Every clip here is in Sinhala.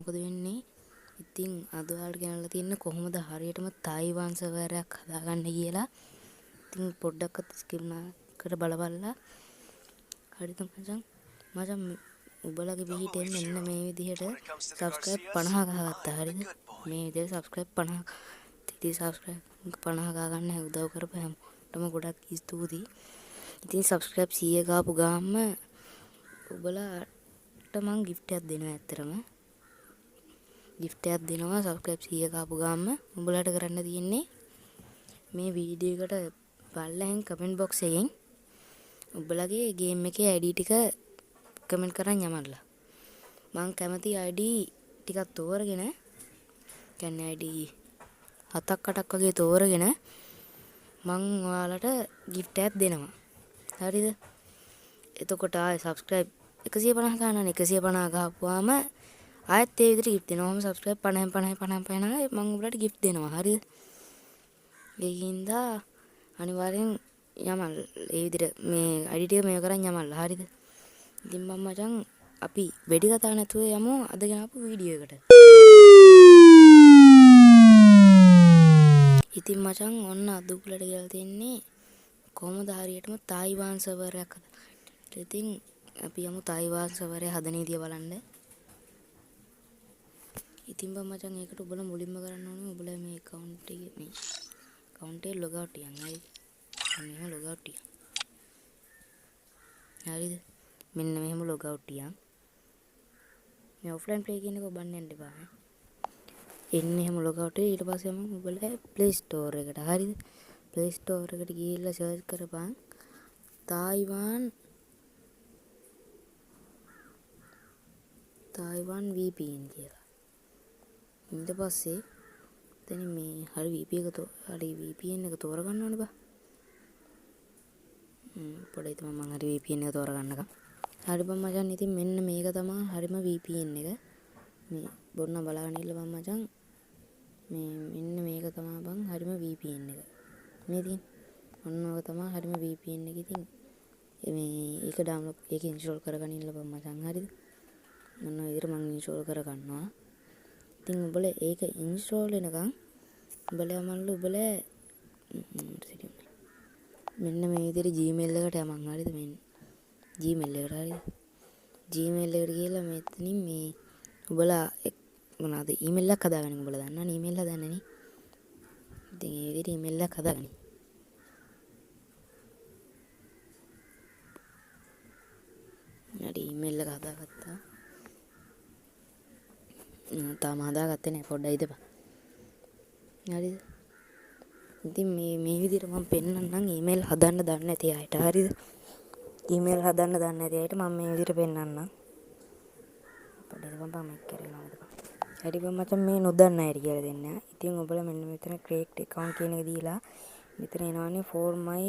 මොකද වෙන්නේ? ඉතින් අද ඔයාලට ගෙනල්ලා තියෙන්නේ කොහොමද හරියටම තායිවාන් සර්වර් එකක් හදාගන්න කියලා. ඉතින් පොඩ්ඩක්වත් ස්කිප් නොකර බලපල්ලා. හරිද මචං උඹලගේ පිහිටෙන් මෙන්න මේ විදිහට subscribe 50 ගහගත්තා. හරිද? මේ විදිහට subscribe 50 ඉතින් subscribe 50 ගන්න උදව් කරපු හැමෝටම ගොඩක් ස්තුතියි. ඉතින් subscribe 100 ගාපු ගාම ඔබලාට මං gift එකක් දෙනවා. ඇත්තටම gift එකක් දෙනවා subscribe 100 ගාපු ගාම. උඹලාට කරන්න තියෙන්නේ මේ වීඩියෝ එකට පල්ලෙහෙන් comment box එකෙන් ඔබලගේ game එකේ ID ටික comment කරන් යමල්ලා. මං කැමති ID ටිකක් තෝරගෙන කියන්නේ ID 7ක් 8ක් වගේ තෝරගෙන මං ඔයාලට gift එකක් දෙනවා. හරිද? එතකොට ආයේ subscribe 150 ගන්න 150 ගහපුවාම ආයෙත් ඒ විදිහට gift දෙනවා. මම subscribe 50 මම ඔයාලට gift දෙනවා. හරිද? ඒකින්ද අනිවාර්යෙන් යමල් ඒ විදිහට මේ ID ටික මේව කරන් යමල්ලා. හරිද? ඉතින් මම මචං අපි වෙඩි කතා නැතුව යමු අද ගෙනාපු වීඩියෝ එකට. ඉතින් මචං ඔන්න අද උගලට කියලා තියන්නේ කොහොමද හරියටම තායිවාන් සර්වර් එකක් හදන්න. ඉතින් අපි යමු තායිවාන් සර්වර් එක හදන විදිය බලන්න. ඉතින් මචං ඒකට ඔබලා මුලින්ම කරන්න ඕනේ ඔබලා මේ account එකේ log out තියන්න. හරිද? මෙහෙම log out තියන්න. හරිද? මෙන්න මෙහෙම log out තියන්න. මේ offline play කියන එක ඔබන්න යන්න එපා. එන්න එහෙම log out ඊට පස්සේ මම ඔබලා play store එකට. හරිද? play store එකට ගිහිල්ලා search කරපන් Taiwan VPN කියලා. ඊට පස්සේ එතන මේ හරි VPN එක තෝරගන්න ඕනේ බා. පොඩ්ඩයි තමයි මම හරි VPN එක තෝරගන්නකම්. හරි බං මචං ඉතින් මෙන්න මේක තමයි හරිම VPN එක. මේ බොන්න බලාගෙන ඉන්න බං මචං. මෙන්න මේක තමයි බං හරිම VPN එක. මේ තියෙන ඔන්න ඔක තමයි හරිම VPN එක. ඉතින් මේ ඒක ඩවුන්ලෝඩ් ඒක ඉන්ස්ටෝල් කරගෙන ඉන්න බං මචං. හරිද? මොන විදිහට මම ඉන්ස්ටෝල් කරගන්නවා. ඉතින් ඔබලා ඒක ඉන්ස්ටෝල් වෙනකන් ඔබලා මල්ල ඔබලා මෙන්න මේ විදිහට Gmail එකට යමන්. හරිද? මෙන්න Gmail එකට. හරිද? Gmail එකට ගිහලා මෙතනින් මේ ඔබලා මොනවාද email එකක් හදාගන්න. ඔබලා දන්නවනේ email හදන්න නේ. ඉතින් මේ විදිහට email එකක් හදාගන්න. හරි email එක හදාගත්තා. තාම හදාගත්තේ නැහැ. පොඩ්ඩයි ඉඳපන්. හරිද? ඉතින් මේ විදිහට මම පෙන්නන්නම් email හදන්න දන්නේ නැති අයට. හරිද? email හදන්න දන්නේ නැති අයට මම මේ විදිහට පෙන්නන්නම්. පොඩ්ඩයි ඉඳපන් මේක කරේනවද? හරි බං මචං මේ නොදන්න අයට කියලා දෙන්න. ඉතින් ඔබලා මෙන්න මෙතන create account කියන එක දීලා මෙතන එනවනේ for my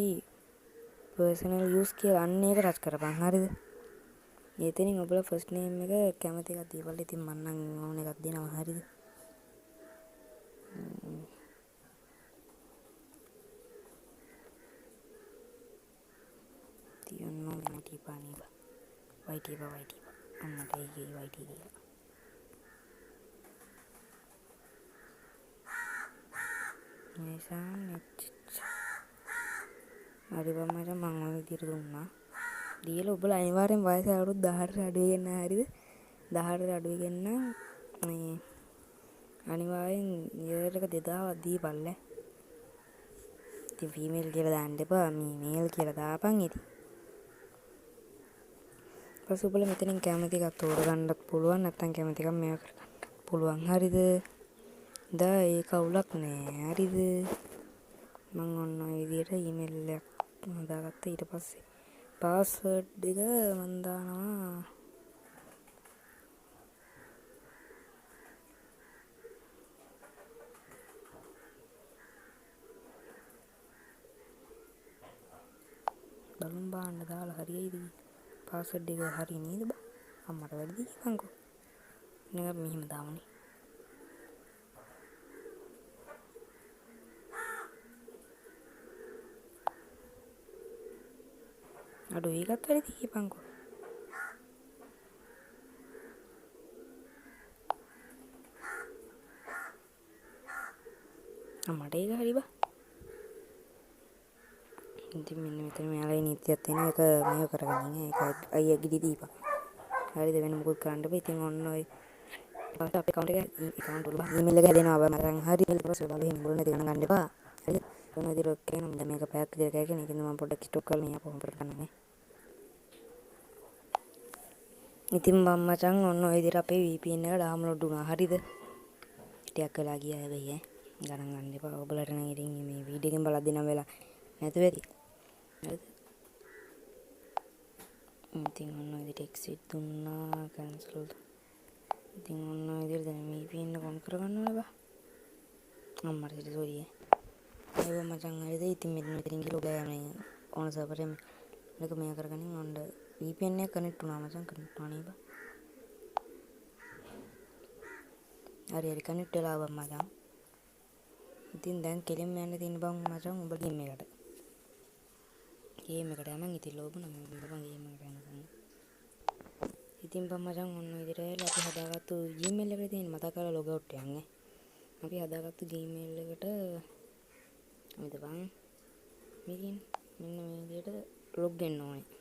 personal use කියලා අන්න ඒක ටච් කරපන්. හරිද? එතනින් ඔබලා first name එක කැමති එකක් දීපල්ලා. ඉතින් මම නම් ඕන එකක් දෙනවා. හරිද? තියන්න ඕනේ ටිපානේ බා. YT අන්නට ඒකේ YT කියලා. හරි බං මචං මම ඔය විදිහට දුන්නා. දීලා ඔබලා අනිවාර්යෙන් වයස අවුරුදු 18ට අඩු වෙන්න. හරිද? 18ට අඩු වෙන්න මේ අනිවාර්යෙන් year එක 2000ක් දීපල්ලා. ඉතින් female කියලා දාන්න එපා. මේ male කියලා දාපන් ඉතින්. ඊපස්සේ ඔබලා මෙතනින් කැමති එකක් තෝරගන්නත් පුළුවන්. නැත්නම් කැමති එකක් මේව කරගන්න පුළුවන්. හරිද? දා ඒ කවුලක් නෑ. හරිද? මම ඔන්න ඔය විදිහට email එකක් හදාගත්තා. ඊට පස්සේ password එක මම දානවා බලමු බාන්න දාලා හරියයිද? password එක හරි නේද බා? අම්මට වැඩි කියපන්කෝ. නේ මෙහෙම දාමුනේ. අඩෝ ඒකත් වැඩි කියපන්කෝ. මට ඒක හරි බා. ඉතින් මෙන්න මෙතන මෙයාලගේ නීතියක් තියෙනවා. ඒක මේව කරගන්න. ඒක අයියා ගිඩි දීපන්. හරිද වෙන මොකුත් කරන්න බෑ. ඉතින් ඔන්න ඔය අපේ account එක වල email එක හැදෙනවා මම හරි ඊට පස්සේ බලලා එහෙම බලන්න දෙන්න ගන්න එපා. හරිද? ඔන්න විදිහට කියනවා. දැන් මේක පැයක් විතර කෑගෙන ඉතින් මම පොඩ්ඩක් ස්ටොක් කරලා මෙයා කොහොමද කරන්නේ. ඉතින් මම මචං ඔන්න ඔය විදිහට අපේ VPN එක ඩවුන්ලෝඩ් වුණා. හරිද? ටිකක් වෙලා ගියා හැබැයි ගණන් ගන්න එපා. ඔයගලට නම් ඉතින් මේ වීඩියෝ එකෙන් බලද්දී නම් වෙලා නැතු වෙති. හරිද? ඉතින් ඔන්න ඔය විදිහට exit දුන්නා cancel. ඉතින් ඔන්න ඔය විදිහට දැන් VPN එක ඔන් කරගන්න ඕනේ බා. අම්මට සෝරි. ඒක මචං හරිද? ඉතින් මෙතනින් ගිහලා ඔබ මේ ඕන සර්වර් එක මේක කරගනින් ඔන්න VPN එක කනෙක්ට් වුණා මචං කනෙක්ට් වුණා නේ බා. හරි කනෙක්ට් වෙලා බා මචං. ඉතින් දැන් කෙලින්ම යන්න තියෙන බං මචං උඹ ගේම් එකට. ගේම් එකට යමන් ඉතින් ලෝබුණා මම බං ගේම් එකට යනවා. ඉතින් බං මචං ඔන්න ඔය විදිහට අපි හදාගත්තු Gmail එකේ තියෙන මතක කරලා ලොග් අවුට් යන්නේ. අපි හදාගත්තු Gmail එකට මෙද බං මේකෙන් මෙන්න මේ විදිහට ලොග් වෙන්න ඕනේ.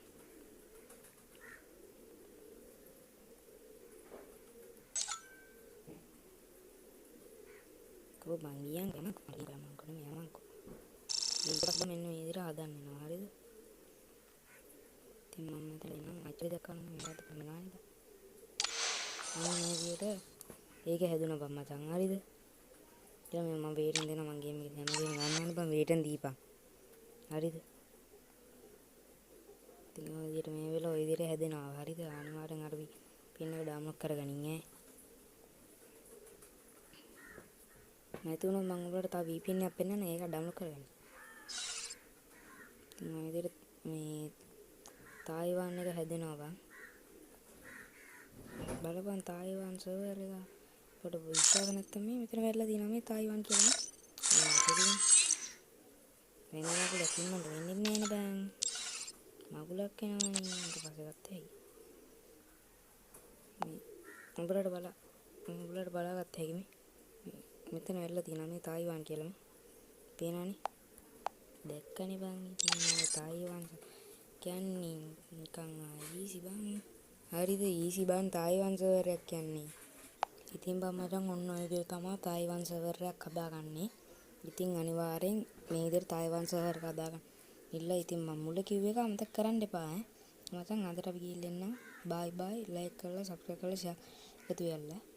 කො බං ගියන් ගමන් කරන්නේ යමන් කො. ඊට පස්සේ මෙන්න මේ විදිහට හදන්න වෙනවා හරිද? ඉතින් මම මෙතන නම් අච්චර දක්වන්න මේකට කරනවා නේද? මේ විදිහට ඒක හැදුනා බං මචං හරිද? ඊට මම වේටෙන් දෙනවා මං ගේම් එකේ හැම ගේම් ගන්න ඕනේ බං වේටෙන් දීපන්. හරිද? ඉතින් ඔය විදිහට මේ වෙලාව ඔය විදිහට හැදෙනවා හරිද? අනිවාර්යෙන් අර පින් එක ඩවුන්ලෝඩ් කරගනින් ඈ. නැතුණොත් මම ඔයාලට තව VPN එකක් පෙන්නන්න ඒක ඩවුන්ලෝඩ් කරගන්න. ඉතින් ඔය විදිහට මේ තායිවාන් එක හැදෙනවා බං. බලපන් තායිවාන් සර්වර් එක පොඩ විශ්වාස නැත්නම් මේ මෙතන වැරලා තියෙනවා මේ තායිවාන් කියලා. වෙන මගුලක් ඉන්නොත් වෙන්නේ නැහැ නේ බං. මගුලක් එනවනේ ඊට පස්සේ ගත්තේ. මේ උඹලට බලාගත්ත හැකි මේ. මෙතන වැරලා තියෙනවා මේ තායිවාන් කියලා මේ. පේනවනේ. දැක්කනේ බං ඉතින් මේ තායිවාන් කියන්නේ නිකන් ඊසි බං. හරිද ඊසි බං තායිවාන් සර්වර් එකක් කියන්නේ. ඉතින් බං මචං ඔන්න ඔය විදිහට තමයි තායිවාන් සර්වර් එකක් හදාගන්නේ. ඉතින් අනිවාර්යෙන් මේ විදිහට තායිවාන් සර්වර් එක හදාගන්න. ඉල්ල ඉතින් මම මුල කිව්ව එක අමතක කරන්න එපා ඈ. මචං අදට අපි ගිහින් එන්න. බයි බයි ලයික් කරලා සබ්ස්ක්‍රයිබ් කරලා ෂෙයා එකතු වෙන්න.